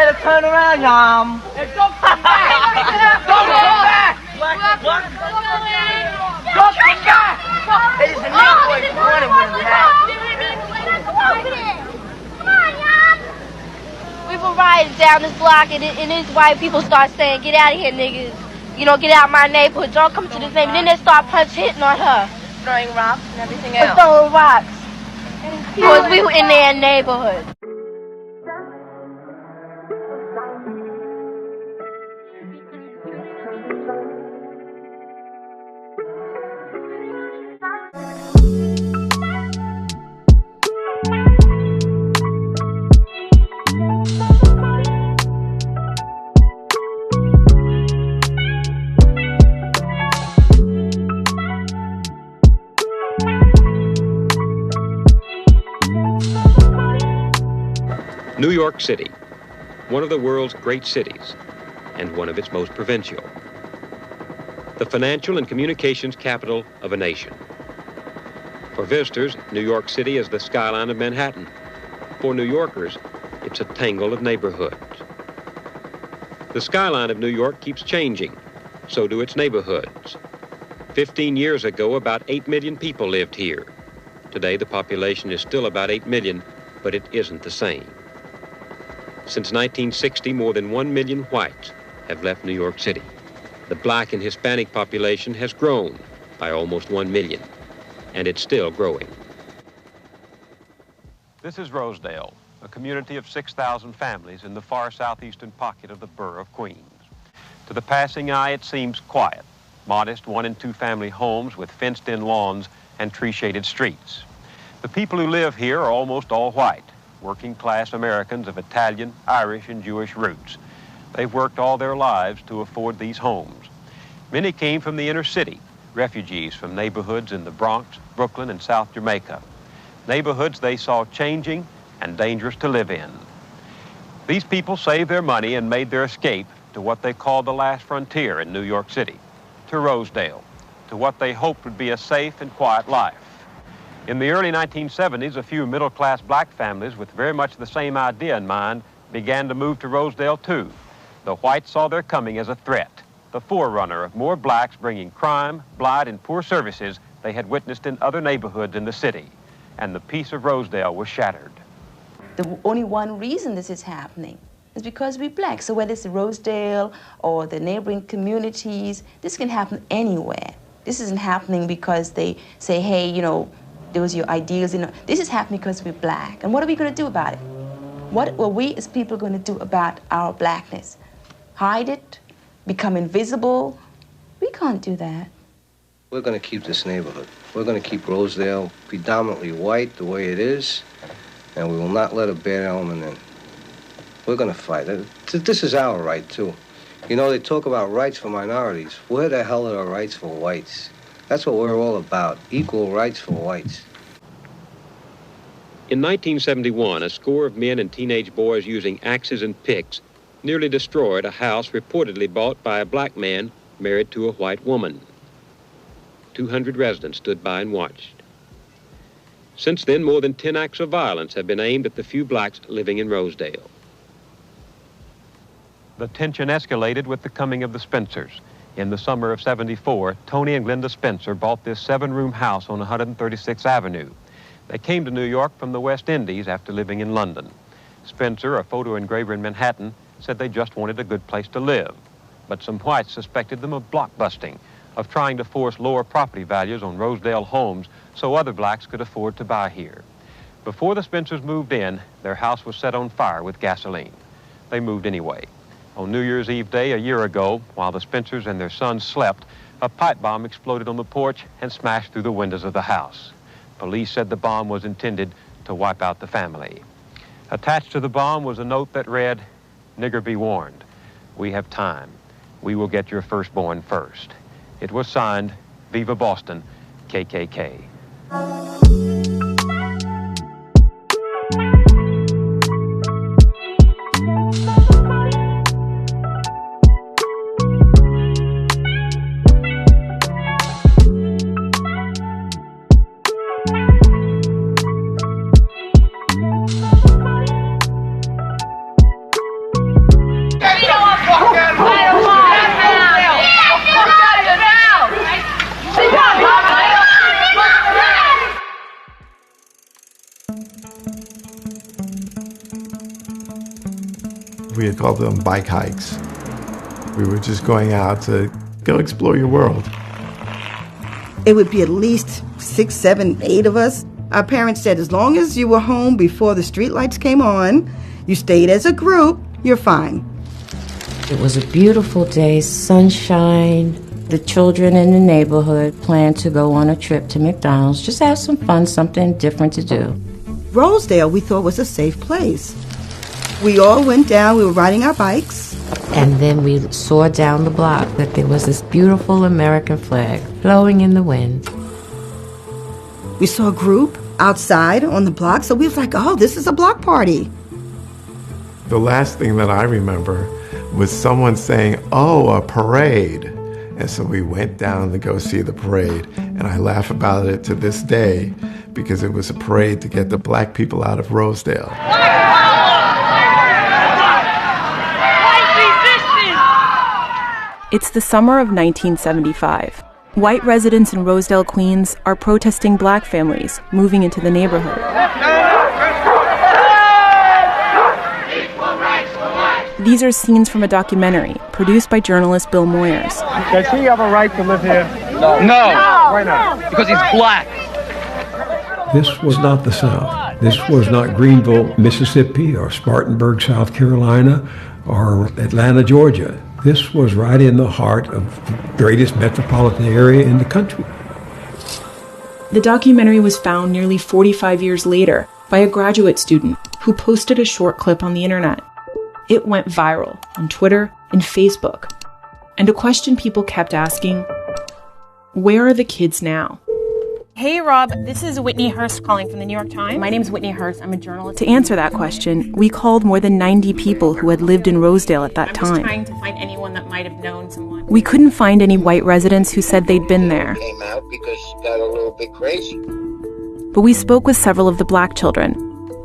better turn around, Yum. Hey, don't come back! Don't come back! What? Don't come back! Hey, there's a new boy running with him, Pat. We were riding down this block, and these white people start saying, "Get out of here, niggas. You know, get out of my neighborhood. Don't come to this neighborhood." And then they start hitting on her. Throwing rocks and everything else. Throwing rocks. Because we were in their neighborhood. New York City, one of the world's great cities, and one of its most provincial. The financial and communications capital of a nation. For visitors, New York City is the skyline of Manhattan. For New Yorkers, it's a tangle of neighborhoods. The skyline of New York keeps changing, so do its neighborhoods. 15 years ago, about 8 million people lived here. Today, the population is still about 8 million, but it isn't the same. Since 1960, more than 1 million whites have left New York City. The black and Hispanic population has grown by almost 1 million, and it's still growing. This is Rosedale, a community of 6,000 families in the far southeastern pocket of the borough of Queens. To the passing eye, it seems quiet, modest 1- and 2-family homes with fenced-in lawns and tree-shaded streets. The people who live here are almost all white, working-class Americans of Italian, Irish, and Jewish roots. They've worked all their lives to afford these homes. Many came from the inner city, refugees from neighborhoods in the Bronx, Brooklyn, and South Jamaica. Neighborhoods they saw changing and dangerous to live in. These people saved their money and made their escape to what they called the last frontier in New York City, to Rosedale, to what they hoped would be a safe and quiet life. In the early 1970s, a few middle-class black families with very much the same idea in mind began to move to Rosedale too. The whites saw their coming as a threat, the forerunner of more blacks bringing crime, blight, and poor services they had witnessed in other neighborhoods in the city. And the peace of Rosedale was shattered. The only one reason this is happening is because we're black. So whether it's Rosedale or the neighboring communities, this can happen anywhere. This isn't happening because they say, hey, you know, those are your ideals. You know, this is happening because we're black. And what are we going to do about it? What are we as people going to do about our blackness? Hide it? Become invisible? We can't do that. We're going to keep this neighborhood. We're going to keep Rosedale predominantly white the way it is, and we will not let a bad element in. We're going to fight it. This is our right, too. You know, they talk about rights for minorities. Where the hell are the rights for whites? That's what we're all about, equal rights for whites. In 1971, a score of men and teenage boys using axes and picks nearly destroyed a house reportedly bought by a black man married to a white woman. 200 residents stood by and watched. Since then, more than 10 acts of violence have been aimed at the few blacks living in Rosedale. The tension escalated with the coming of the Spencers. In the summer of '74, Tony and Glenda Spencer bought this 7-room house on 136th Avenue. They came to New York from the West Indies after living in London. Spencer, a photo engraver in Manhattan, said they just wanted a good place to live. But some whites suspected them of blockbusting, of trying to force lower property values on Rosedale homes so other blacks could afford to buy here. Before the Spencers moved in, their house was set on fire with gasoline. They moved anyway. On New Year's Eve day a year ago, while the Spencers and their son slept, a pipe bomb exploded on the porch and smashed through the windows of the house. Police said the bomb was intended to wipe out the family. Attached to the bomb was a note that read, "Nigger, be warned. We have time. We will get your firstborn first." It was signed, Viva Boston, KKK. We had called them bike hikes. We were just going out to go explore your world. It would be at least 6, 7, 8 of us. Our parents said as long as you were home before the streetlights came on, you stayed as a group, you're fine. It was a beautiful day, sunshine. The children in the neighborhood planned to go on a trip to McDonald's, just have some fun, something different to do. Rosedale, we thought, was a safe place. We all went down, we were riding our bikes. And then we saw down the block that there was this beautiful American flag blowing in the wind. We saw a group outside on the block, so we was like, oh, this is a block party. The last thing that I remember was someone saying, oh, a parade. And so we went down to go see the parade. And I laugh about it to this day because it was a parade to get the black people out of Rosedale. It's the summer of 1975. White residents in Rosedale, Queens are protesting black families moving into the neighborhood. These are scenes from a documentary produced by journalist Bill Moyers. Does he have a right to live here? No. Why not? Because he's black. This was not the South. This was not Greenville, Mississippi, or Spartanburg, South Carolina, or Atlanta, Georgia. This was right in the heart of the greatest metropolitan area in the country. The documentary was found nearly 45 years later by a graduate student who posted a short clip on the internet. It went viral on Twitter and Facebook. And a question people kept asking, where are the kids now? Hey, Rob, this is Whitney Hearst calling from the New York Times. My name's Whitney Hearst. I'm a journalist. To answer that question, we called more than 90 people who had lived in Rosedale at that time. I'm just trying to find anyone that might have known someone. We couldn't find any white residents who said they'd been there. Came out because it got a little bit crazy. But we spoke with several of the black children.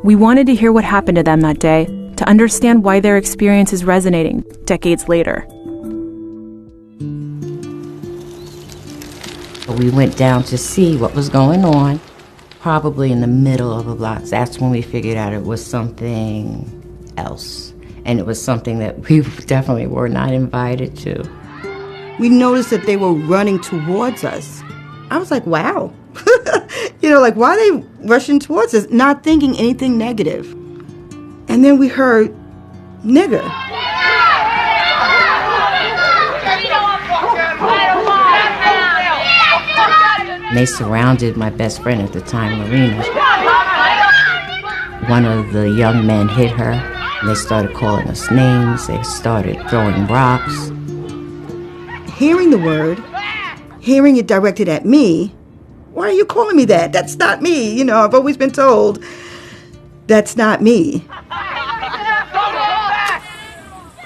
We wanted to hear what happened to them that day, to understand why their experience is resonating decades later. We went down to see what was going on, probably in the middle of the blocks. That's when we figured out it was something else. And it was something that we definitely were not invited to. We noticed that they were running towards us. I was like, wow. Like, why are they rushing towards us, not thinking anything negative? And then we heard, nigger. They surrounded my best friend at the time, Marina. One of the young men hit her, and they started calling us names. They started throwing rocks. Hearing the word, hearing it directed at me, why are you calling me that? That's not me. I've always been told, that's not me.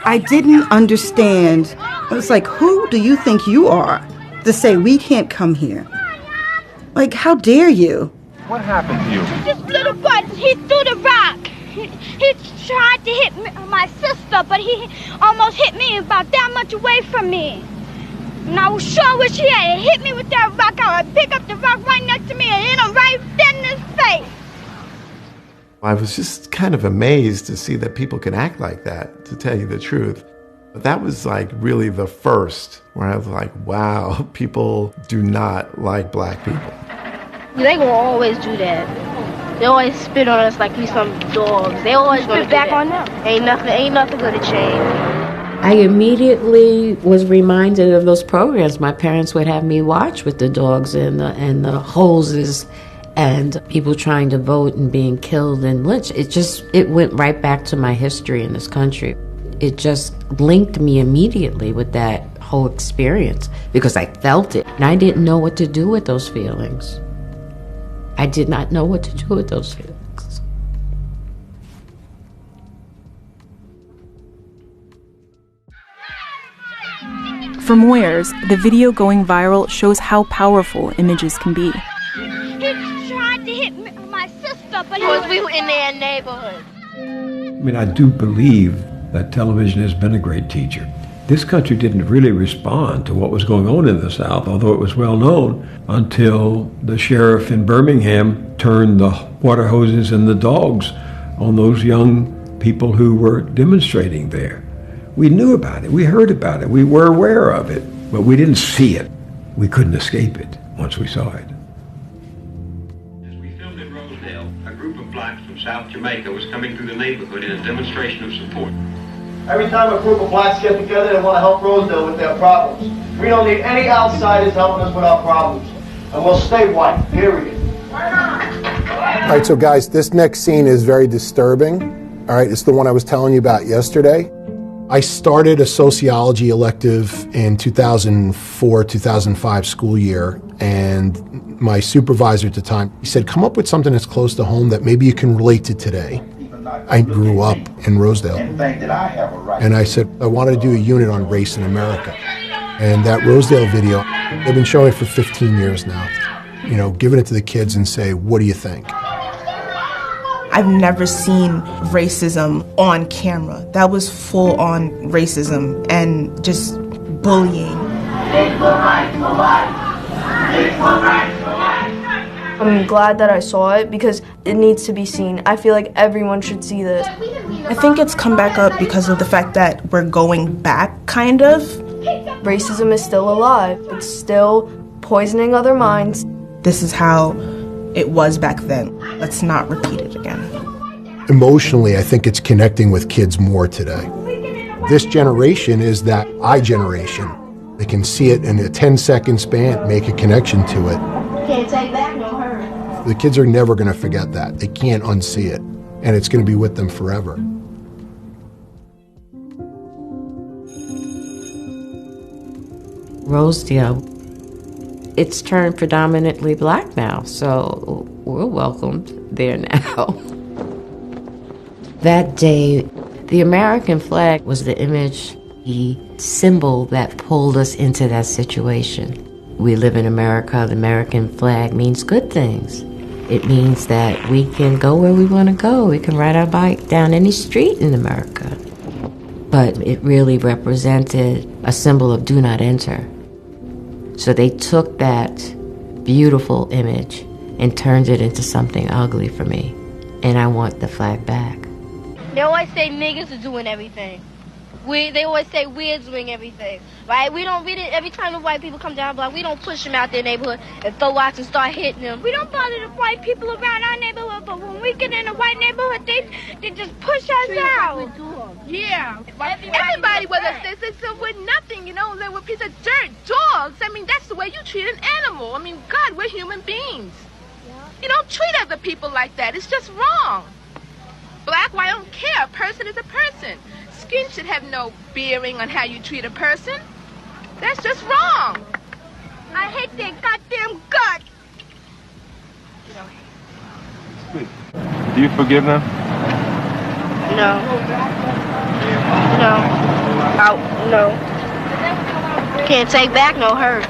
I didn't understand. I was like, who do you think you are to say we can't come here? Like, how dare you? What happened to you? This little boy, he threw the rock. He tried to hit my sister, but he almost hit me about that much away from me. And I was sure wish he had hit me with that rock. I would pick up the rock right next to me and hit him right dead in his face. I was just kind of amazed to see that people can act like that, to tell you the truth. But that was like really the first where I was like, wow, people do not like black people. They gonna always do that. They always spit on us like we some dogs. They always gonna spit back on them. Ain't nothing gonna change. I immediately was reminded of those programs my parents would have me watch with the dogs and the hoses and people trying to vote and being killed and lynched. It went right back to my history in this country. It just linked me immediately with that whole experience because I felt it and I didn't know what to do with those feelings. I did not know what to do with those feelings. For Moyers, the video going viral shows how powerful images can be. He tried to hit my sister, but we were in their neighborhood. I mean, I do believe that television has been a great teacher. This country didn't really respond to what was going on in the South, although it was well known, until the sheriff in Birmingham turned the water hoses and the dogs on those young people who were demonstrating there. We knew about it, we heard about it, we were aware of it, but we didn't see it. We couldn't escape it once we saw it. As we filmed in Rosedale, a group of blacks from South Jamaica was coming through the neighborhood in a demonstration of support. Every time a group of blacks get together, they want to help Rosedale with their problems. We don't need any outsiders helping us with our problems. And we'll stay white, period. All right, so guys, this next scene is very disturbing. All right, it's the one I was telling you about yesterday. I started a sociology elective in 2004-2005 school year, and my supervisor at the time, he said, come up with something that's close to home that maybe you can relate to today. I grew up in Rosedale, and I said, I wanted to do a unit on race in America. And that Rosedale video, they've been showing it for 15 years now. You know, giving it to the kids and say, what do you think? I've never seen racism on camera. That was full on racism and just bullying. I'm glad that I saw it because it needs to be seen. I feel like everyone should see this. I think it's come back up because of the fact that we're going back, kind of. Racism is still alive. It's still poisoning other minds. This is how it was back then. Let's not repeat it again. Emotionally, I think it's connecting with kids more today. This generation is that I generation. They can see it in a 10-second span, make a connection to it. Can't take back no hurt. The kids are never going to forget that. They can't unsee it, and it's going to be with them forever. Rosedale, it's turned predominantly black now, so we're welcomed there now. That day, the American flag was the image, the symbol that pulled us into that situation. We live in America. The American flag means good things. It means that we can go where we want to go. We can ride our bike down any street in America. But it really represented a symbol of do not enter. So they took that beautiful image and turned it into something ugly for me. And I want the flag back. They always say niggas are doing everything. They always say we're doing everything, right? Every time the white people come down the block, we don't push them out their neighborhood and throw rocks and start hitting them. We don't bother the white people around our neighborhood, but when we get in a white neighborhood, they just push us out. Yeah. Everybody with us, they with nothing, you know, they're a piece of dirt. Dogs, I mean, that's the way you treat an animal. I mean, God, we're human beings. You don't treat other people like that. It's just wrong. Black, white, I don't care. A person is a person. Skin should have no bearing on how you treat a person. That's just wrong. I hate their goddamn guts. Do you forgive them? No. No. No. Can't take back no hurt.